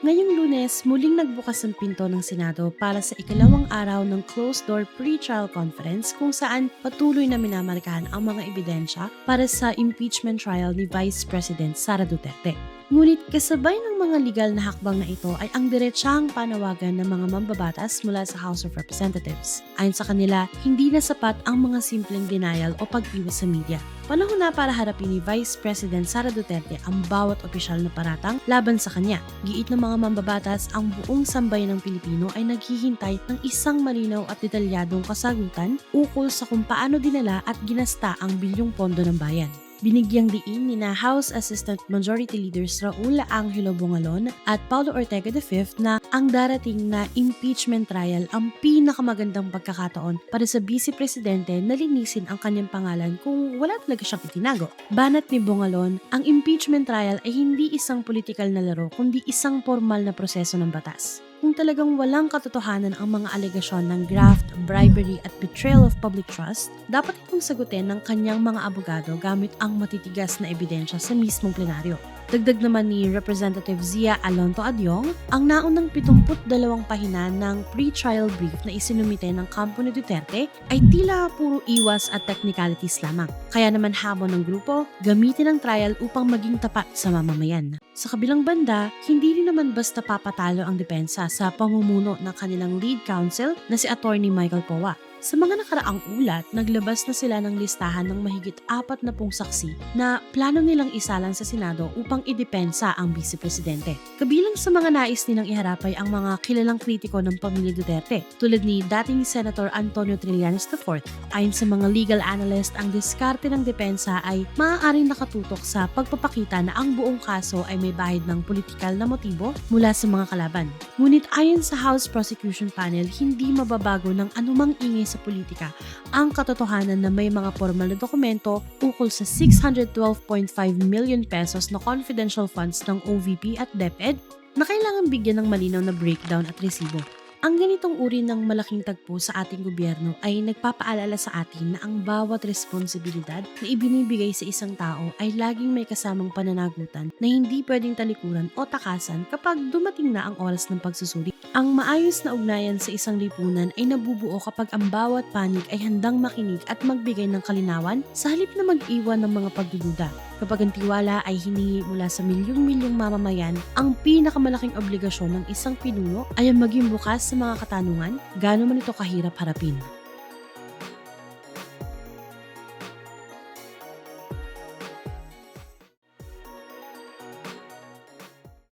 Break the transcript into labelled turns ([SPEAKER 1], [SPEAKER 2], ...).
[SPEAKER 1] Ngayong Lunes, muling nagbukas ang pinto ng Senado para sa ikalawang araw ng closed-door pre-trial conference kung saan patuloy na minamarkahan ang mga ebidensya para sa impeachment trial ni Vice President Sara Duterte. Ngunit kasabay ng mga legal na hakbang na ito ay ang diretsahang panawagan ng mga mambabatas mula sa House of Representatives. Ayon sa kanila, hindi na sapat ang mga simpleng denial o pag-iwas sa media. Panahon na para harapin ni Vice President Sara Duterte ang bawat opisyal na paratang laban sa kanya. Giit ng mga mambabatas, ang buong sambayan ng Pilipino ay naghihintay ng isang malinaw at detalyadong kasagutan ukol sa kung paano dinala at ginasta ang bilyong pondo ng bayan. Binigyang diin ni na House Assistant Majority Leaders Raul Angelo Bongalon at Paulo Ortega V na ang darating na impeachment trial ang pinakamagandang pagkakataon para sa Vice Presidente na linisin ang kanyang pangalan kung wala talaga siyang itinago. Banat ni Bongalon, ang impeachment trial ay hindi isang politikal na laro kundi isang formal na proseso ng batas. Kung talagang walang katotohanan ang mga alegasyon ng graft, bribery at betrayal of public trust, dapat itong sagutin ng kanyang mga abogado gamit ang matitigas na ebidensya sa mismong plenaryo. Dagdag naman ni Representative Zia Alonto Adyong, ang naunang 72 pahina ng pre-trial brief na isinumite ng kampo ni Duterte ay tila puro iwas at technicalities lamang. Kaya naman hamon ng grupo, gamitin ang trial upang maging tapat sa mamamayan. Sa kabilang banda, hindi rin naman basta papatalo ang depensa sa pamumuno ng kanilang lead counsel na si Attorney Michael Poa. Sa mga nakaraang ulat, naglabas na sila ng listahan ng mahigit 40 saksi na plano nilang isalang sa Senado upang idepensa ang Vice Presidente. Kabilang sa mga nais nilang iharap ay ang mga kilalang kritiko ng pamilya Duterte, tulad ni dating Senator Antonio Trillanes IV. Ayon sa mga legal analyst, ang diskarte ng depensa ay maaaring nakatutok sa pagpapakita na ang buong kaso ay may bahid ng politikal na motibo mula sa mga kalaban. Ngunit ayon sa House Prosecution Panel, hindi mababago ng anumang ingay sa politika ang katotohanan na may mga formal na dokumento ukol sa 612.5 million pesos na confidential funds ng OVP at DepEd na kailangan bigyan ng malinaw na breakdown at resibo. Ang ganitong uri ng malaking tagpo sa ating gobyerno ay nagpapaalala sa atin na ang bawat responsibilidad na ibinibigay sa isang tao ay laging may kasamang pananagutan na hindi pwedeng talikuran o takasan kapag dumating na ang oras ng pagsusuri. Ang maayos na ugnayan sa isang lipunan ay nabubuo kapag ang bawat panig ay handang makinig at magbigay ng kalinawan sa halip na mag-iwan ng mga pagdududa. Kapag ang tiwala ay hiningi mula sa milyong-milyong mamamayan, ang pinakamalaking obligasyon ng isang pinuno ay ang maging bukas sa mga katanungan, gaano man ito kahirap harapin.